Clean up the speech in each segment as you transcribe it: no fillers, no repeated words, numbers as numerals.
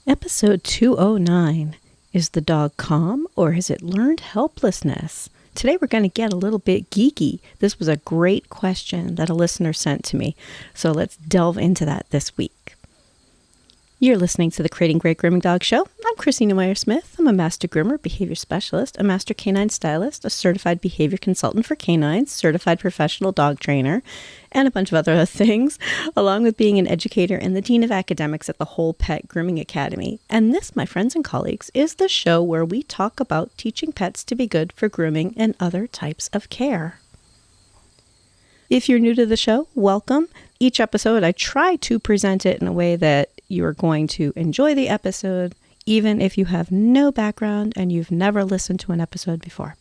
Episode 209. Is the dog calm or has it learned helplessness? Today we're going to get a little bit geeky. This was a great question that a listener sent to me, so let's delve into that this week. You're listening to the Creating Great Grooming Dog Show. I'm Christina Meyer-Smith. I'm a master groomer, behavior specialist, a master canine stylist, a certified behavior consultant for canines, certified professional dog trainer, and a bunch of other things, along with being an educator and the dean of academics at the Whole Pet Grooming Academy. And this, my friends and colleagues, is the show where we talk about teaching pets to be good for grooming and other types of care. If you're new to the show, welcome. Each episode, I try to present it in a way that you are going to enjoy the episode, even if you have no background and you've never listened to an episode before.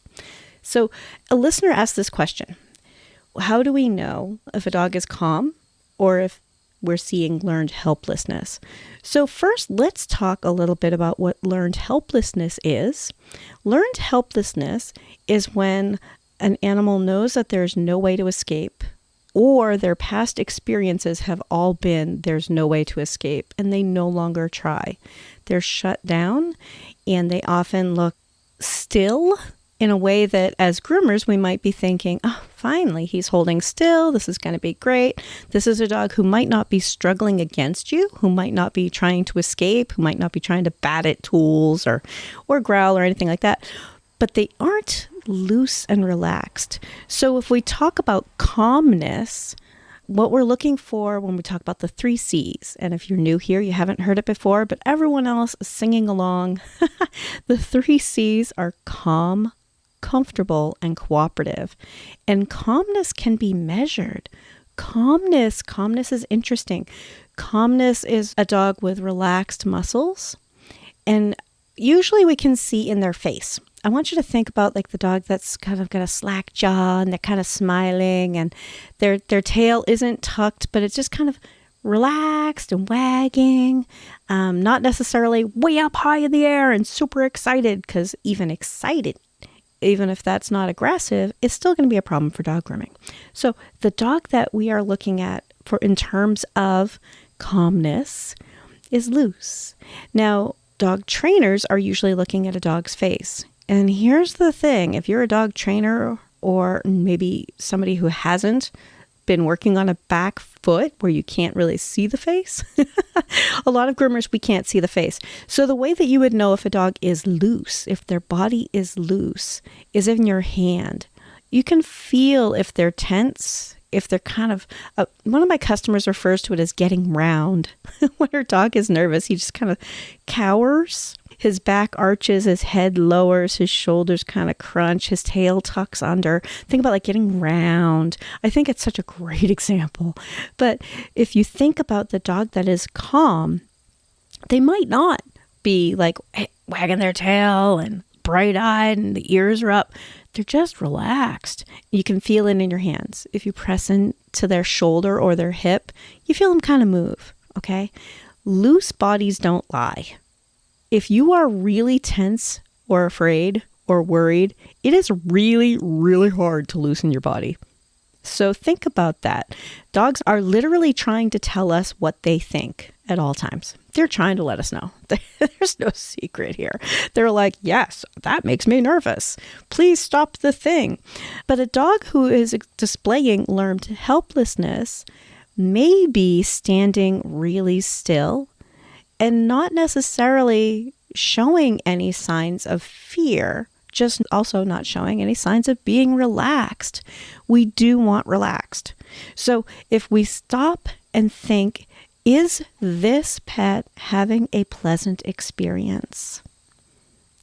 So a listener asked this question: how do we know if a dog is calm or if we're seeing learned helplessness? So first, let's talk a little bit about what learned helplessness is. Learned helplessness is when an animal knows that there's no way to escape, or their past experiences have all been there's no way to escape and they no longer try. They're shut down and they often look still in a way that as groomers we might be thinking, oh, finally, he's holding still. This is going to be great. This is a dog who might not be struggling against you, who might not be trying to escape, who might not be trying to bat at tools or growl or anything like that. But they aren't loose and relaxed. So if we talk about calmness, what we're looking for when we talk about the 3 C's, and if you're new here, you haven't heard it before, but everyone else is singing along. The 3 C's are calm, comfortable, and cooperative. And calmness can be measured. Calmness is interesting. Calmness is a dog with relaxed muscles, and usually we can see in their face. I want you to think about like the dog that's kind of got a slack jaw and they're kind of smiling and their tail isn't tucked, but it's just kind of relaxed and wagging, not necessarily way up high in the air and super excited, because even if that's not aggressive, it's still going to be a problem for dog grooming. So the dog that we are looking at for in terms of calmness is loose. Now, dog trainers are usually looking at a dog's face. And here's the thing, if you're a dog trainer or maybe somebody who hasn't been working on a back foot where you can't really see the face, a lot of groomers, we can't see the face. So the way that you would know if a dog is loose, if their body is loose, is in your hand. You can feel if they're tense, if they're kind of, one of my customers refers to it as getting round. When her dog is nervous, he just kind of cowers. His back arches, his head lowers, his shoulders kind of crunch, his tail tucks under. Think about like getting round. I think it's such a great example. But if you think about the dog that is calm, they might not be like wagging their tail and bright-eyed and the ears are up. They're just relaxed. You can feel it in your hands. If you press into their shoulder or their hip, you feel them kind of move, okay? Loose bodies don't lie. If you are really tense or afraid or worried, it is really, really hard to loosen your body. So think about that. Dogs are literally trying to tell us what they think at all times. They're trying to let us know. There's no secret here. They're like, yes, that makes me nervous. Please stop the thing. But a dog who is displaying learned helplessness may be standing really still and not necessarily showing any signs of fear, just also not showing any signs of being relaxed. We do want relaxed. So if we stop and think, is this pet having a pleasant experience?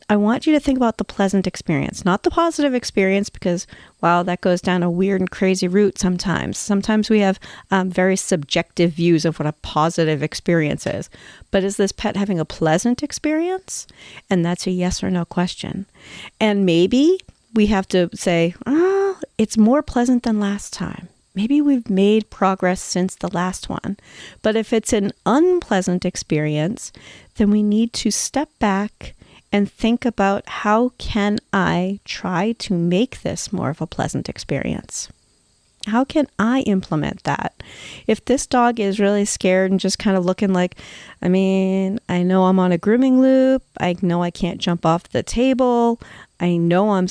I want you to think about the pleasant experience, not the positive experience, because, wow, that goes down a weird and crazy route sometimes. Sometimes we have very subjective views of what a positive experience is. But is this pet having a pleasant experience? And that's a yes or no question. And maybe we have to say, oh, it's more pleasant than last time. Maybe we've made progress since the last one. But if it's an unpleasant experience, then we need to step back and think about how can I try to make this more of a pleasant experience. How can I implement that? If this dog is really scared and just kind of looking like, I know I'm on a grooming loop. I know I can't jump off the table. I know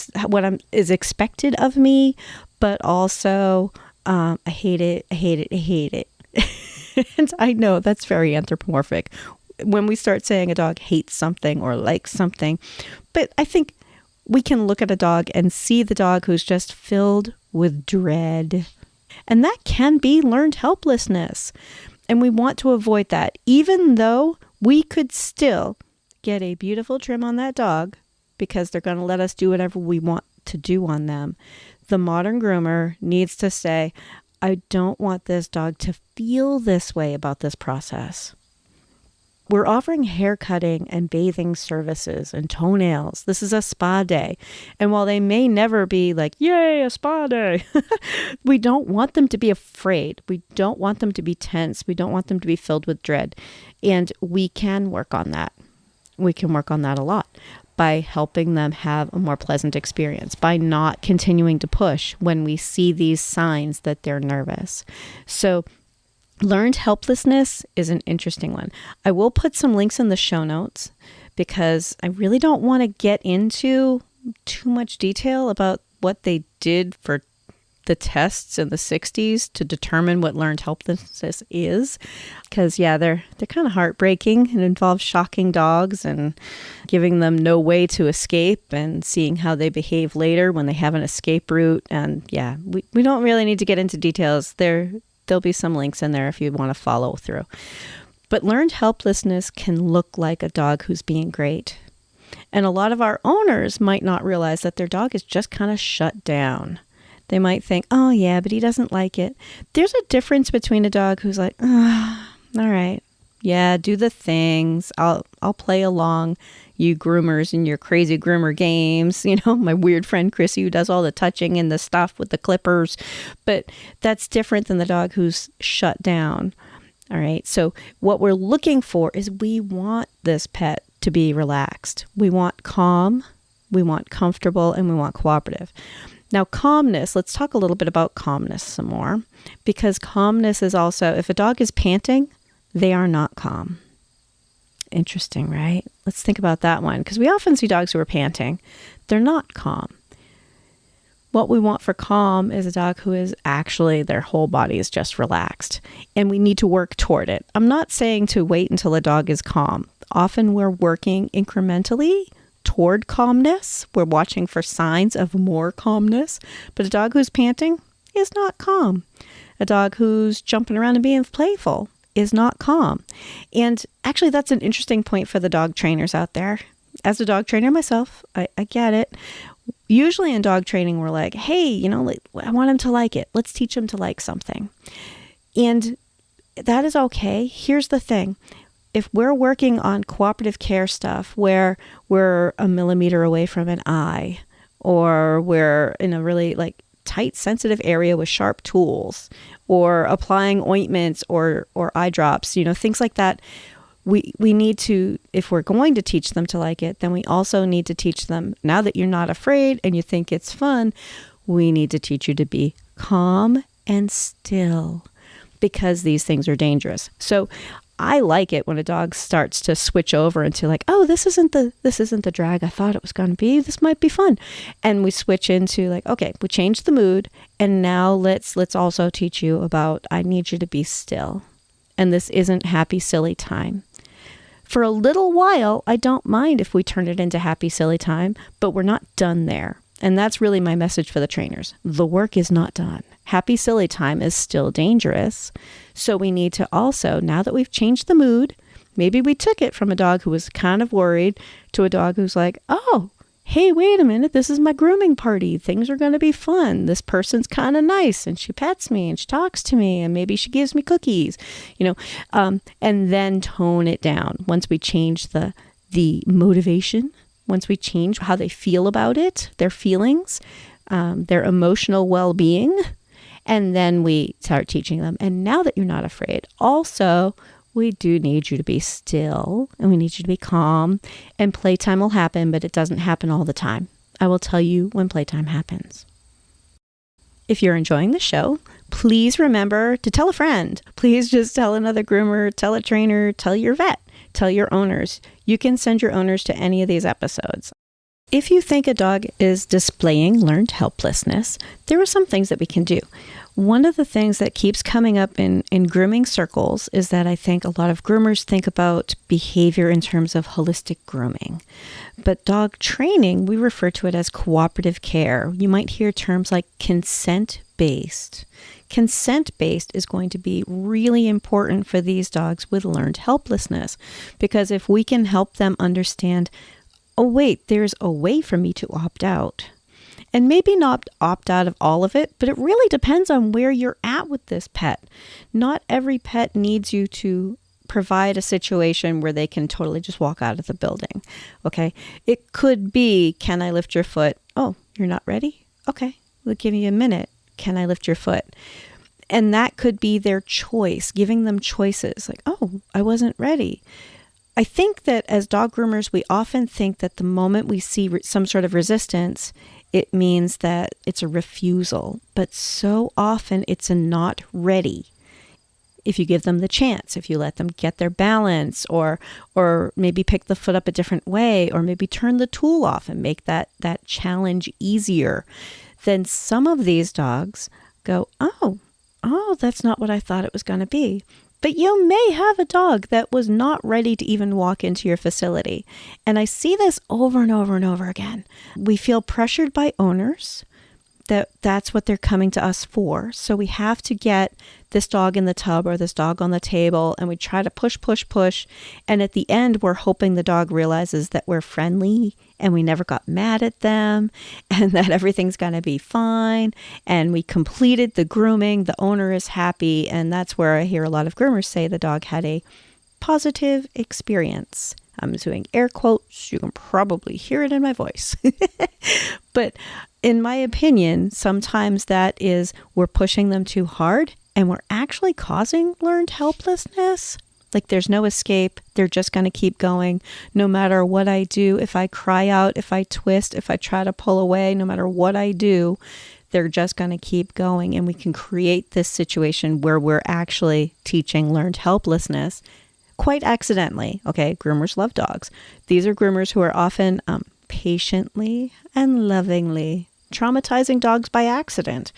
is expected of me, but also I hate it. I hate it. I hate it. And I know that's very anthropomorphic when we start saying a dog hates something or likes something. But I think we can look at a dog and see the dog who's just filled with dread. And that can be learned helplessness. And we want to avoid that, even though we could still get a beautiful trim on that dog because they're going to let us do whatever we want to do on them. The modern groomer needs to say, I don't want this dog to feel this way about this process. We're offering hair cutting and bathing services and toenails. This is a spa day. And while they may never be like, yay, a spa day, we don't want them to be afraid. We don't want them to be tense. We don't want them to be filled with dread. And we can work on that. We can work on that a lot by helping them have a more pleasant experience, by not continuing to push when we see these signs that they're nervous. So learned helplessness is an interesting one. I will put some links in the show notes because I really don't want to get into too much detail about what they did for the tests in the 60s to determine what learned helplessness is. Because, they're kind of heartbreaking. It involves shocking dogs and giving them no way to escape and seeing how they behave later when they have an escape route. And we don't really need to get into details. There'll be some links in there if you want to follow through. But learned helplessness can look like a dog who's being great. And a lot of our owners might not realize that their dog is just kind of shut down. They might think, oh yeah, but he doesn't like it. There's a difference between a dog who's like, all right, yeah, do the things. I'll play along, you groomers and your crazy groomer games. My weird friend Chrissy who does all the touching and the stuff with the clippers. But that's different than the dog who's shut down. All right. So what we're looking for is we want this pet to be relaxed. We want calm, we want comfortable, and we want cooperative. Now, calmness, let's talk a little bit about calmness some more, because calmness is also, if a dog is panting, they are not calm. Interesting, right? Let's think about that one, because we often see dogs who are panting. They're not calm. What we want for calm is a dog who is actually, their whole body is just relaxed, and we need to work toward it. I'm not saying to wait until a dog is calm. Often we're working incrementally toward calmness. We're watching for signs of more calmness, but a dog who's panting is not calm. A dog who's jumping around and being playful is not calm. And actually, that's an interesting point for the dog trainers out there. As a dog trainer myself, I get it. Usually in dog training, we're like, hey, I want him to like it. Let's teach him to like something. And that is okay. Here's the thing. If we're working on cooperative care stuff where we're a millimeter away from an eye, or we're in a really tight, sensitive area with sharp tools, or applying ointments or eye drops, things like that, we need to, if we're going to teach them to like it, then we also need to teach them, now that you're not afraid and you think it's fun, we need to teach you to be calm and still, because these things are dangerous. So I like it when a dog starts to switch over into this isn't the drag I thought it was going to be. This might be fun. And we switch into okay, we changed the mood, and now let's also teach you about, I need you to be still. And this isn't happy, silly time. For a little while, I don't mind if we turn it into happy, silly time, but we're not done there. And that's really my message for the trainers. The work is not done. Happy, silly time is still dangerous. So we need to also, now that we've changed the mood, maybe we took it from a dog who was kind of worried to a dog who's like, oh, hey, wait a minute, this is my grooming party. Things are going to be fun. This person's kind of nice, and she pets me, and she talks to me, and maybe she gives me cookies, and then tone it down. Once we change the motivation, once we change how they feel about it, their feelings, their emotional well-being, and then we start teaching them. And now that you're not afraid, also, we do need you to be still, and we need you to be calm, and playtime will happen, but it doesn't happen all the time. I will tell you when playtime happens. If you're enjoying the show, please remember to tell a friend. Please just tell another groomer, tell a trainer, tell your vet, tell your owners. You can send your owners to any of these episodes. If you think a dog is displaying learned helplessness, there are some things that we can do. One of the things that keeps coming up in grooming circles is that I think a lot of groomers think about behavior in terms of holistic grooming. But dog training, we refer to it as cooperative care. You might hear terms like consent-based. Consent-based is going to be really important for these dogs with learned helplessness, because if we can help them understand, oh wait, there's a way for me to opt out. And maybe not opt out of all of it, but it really depends on where you're at with this pet. Not every pet needs you to provide a situation where they can totally just walk out of the building. Okay. It could be, can I lift your foot? Oh, you're not ready? Okay. We'll give you a minute. Can I lift your foot? And that could be their choice, giving them choices like, oh, I wasn't ready. I think that as dog groomers, we often think that the moment we see some sort of resistance, it means that it's a refusal. But so often it's a not ready. If you give them the chance, if you let them get their balance, or maybe pick the foot up a different way, or maybe turn the tool off and make that challenge easier, then some of these dogs go, oh, that's not what I thought it was going to be. But you may have a dog that was not ready to even walk into your facility. And I see this over and over and over again. We feel pressured by owners that's what they're coming to us for. So we have to get this dog in the tub or this dog on the table, and we try to push. And at the end, we're hoping the dog realizes that we're friendly and we never got mad at them and that everything's going to be fine. And we completed the grooming. The owner is happy. And that's where I hear a lot of groomers say the dog had a positive experience. I'm doing air quotes. You can probably hear it in my voice. But in my opinion, sometimes that is we're pushing them too hard and we're actually causing learned helplessness. Like there's no escape. They're just going to keep going no matter what I do. If I cry out, if I twist, if I try to pull away, no matter what I do, they're just going to keep going. And we can create this situation where we're actually teaching learned helplessness quite accidentally. Okay, groomers love dogs. These are groomers who are often patiently and lovingly traumatizing dogs by accident.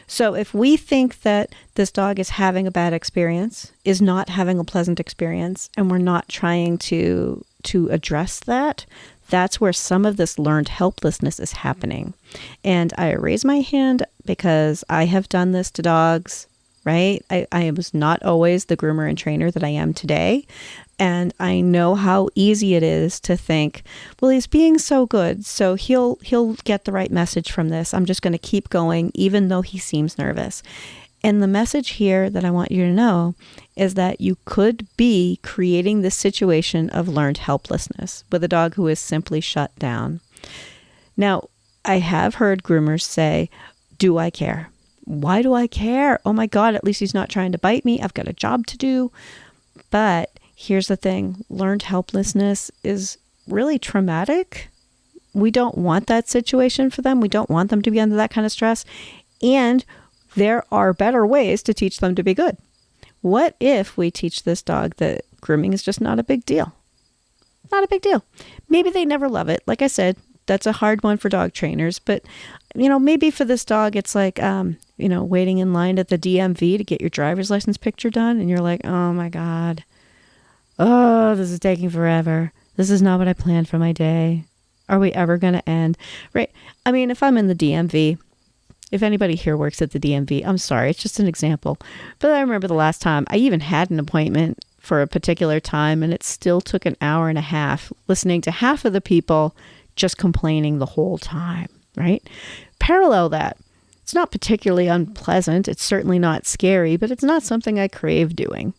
So if we think that this dog is having a bad experience, is not having a pleasant experience, and we're not trying to address that, that's where some of this learned helplessness is happening. And I raise my hand because I have done this to dogs, right? I was not always the groomer and trainer that I am today. And I know how easy it is to think, well, he's being so good, so he'll get the right message from this. I'm just going to keep going, even though he seems nervous. And the message here that I want you to know is that you could be creating this situation of learned helplessness with a dog who is simply shut down. Now, I have heard groomers say, do I care? Why do I care? Oh my God, at least he's not trying to bite me. I've got a job to do. But here's the thing, learned helplessness is really traumatic. We don't want that situation for them. We don't want them to be under that kind of stress. And there are better ways to teach them to be good. What if we teach this dog that grooming is just not a big deal? Not a big deal. Maybe they never love it. Like I said, that's a hard one for dog trainers. But, maybe for this dog, it's like, waiting in line at the DMV to get your driver's license picture done. And you're like, oh my God. Oh, this is taking forever. This is not what I planned for my day. Are we ever going to end? Right. I mean, if I'm in the DMV, if anybody here works at the DMV, I'm sorry, it's just an example. But I remember the last time I even had an appointment for a particular time, and it still took an hour and a half listening to half of the people just complaining the whole time, right? Parallel that. It's not particularly unpleasant. It's certainly not scary, but it's not something I crave doing.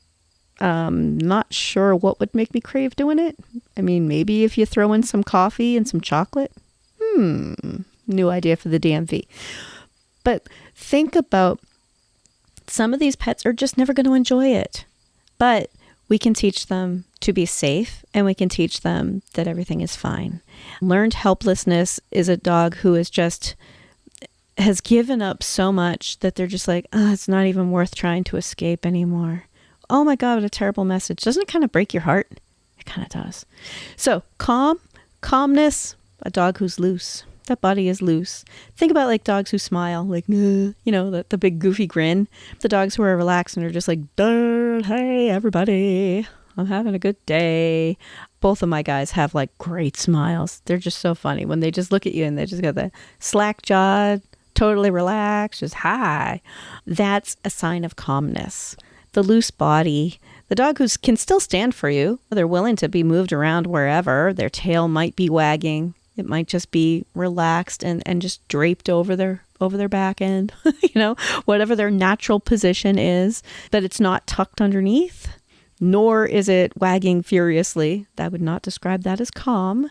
Not sure what would make me crave doing it. I mean, maybe if you throw in some coffee and some chocolate. New idea for the DMV. But think about some of these pets are just never going to enjoy it. But we can teach them to be safe, and we can teach them that everything is fine. Learned helplessness is a dog who is just has given up so much that they're just like, oh, it's not even worth trying to escape anymore. Oh my God, what a terrible message. Doesn't it kind of break your heart? It kind of does. So calmness, a dog who's loose. That body is loose. Think about like dogs who smile, like, the big goofy grin. The dogs who are relaxed and are just like, hey, everybody, I'm having a good day. Both of my guys have like great smiles. They're just so funny when they just look at you and they just got the slack jaw, totally relaxed, just hi. That's a sign of calmness. The loose body, the dog who can still stand for you. They're willing to be moved around wherever. Their tail might be wagging. It might just be relaxed and just draped over their back end, whatever their natural position is, but it's not tucked underneath, nor is it wagging furiously. I would not describe that as calm.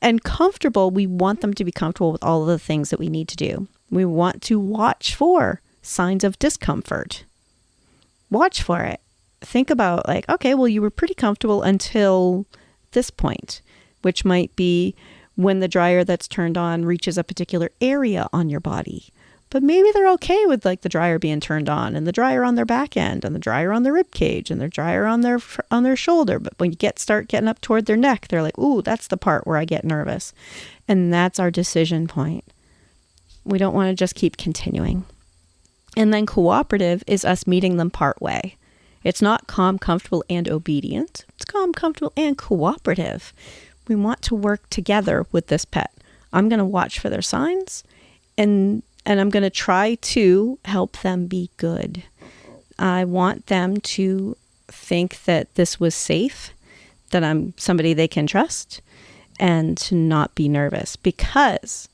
And comfortable, we want them to be comfortable with all of the things that we need to do. We want to watch for signs of discomfort. Watch for it. Think about like, okay, well, you were pretty comfortable until this point, which might be when the dryer that's turned on reaches a particular area on your body. But maybe they're okay with like the dryer being turned on and the dryer on their back end and the dryer on their rib cage and the dryer on their shoulder. But when you start getting up toward their neck, they're like, ooh, that's the part where I get nervous. And that's our decision point. We don't want to just keep continuing. And then cooperative is us meeting them part way. It's not calm, comfortable, and obedient. It's calm, comfortable, and cooperative. We want to work together with this pet. I'm going to watch for their signs and I'm going to try to help them be good. I want them to think that this was safe, that I'm somebody they can trust, and to not be nervous, because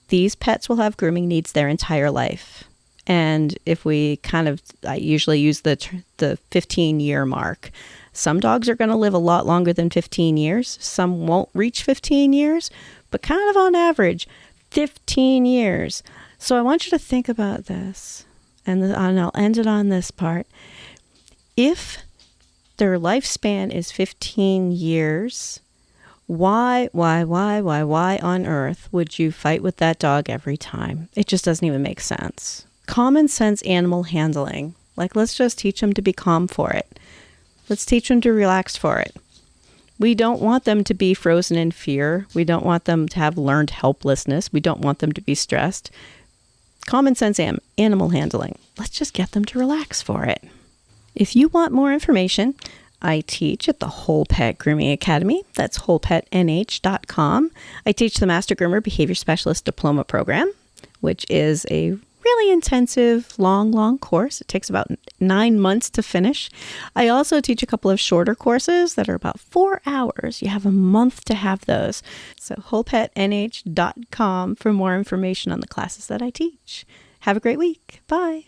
these pets will have grooming needs their entire life. And if we I usually use the 15-year mark. Some dogs are going to live a lot longer than 15 years. Some won't reach 15 years, but kind of on average, 15 years. So I want you to think about this, and I'll end it on this part. If their lifespan is 15 years, why on earth would you fight with that dog every time? It just doesn't even make sense. Common sense animal handling. Like, let's just teach them to be calm for it. Let's teach them to relax for it. We don't want them to be frozen in fear. We don't want them to have learned helplessness. We don't want them to be stressed. Common sense animal handling. Let's just get them to relax for it. If you want more information, I teach at the Whole Pet Grooming Academy. That's wholepetnh.com. I teach the Master Groomer Behavior Specialist Diploma Program, which is a really intensive, long course. It takes about 9 months to finish. I also teach a couple of shorter courses that are about 4 hours. You have a month to have those. So wholepetnh.com for more information on the classes that I teach. Have a great week. Bye.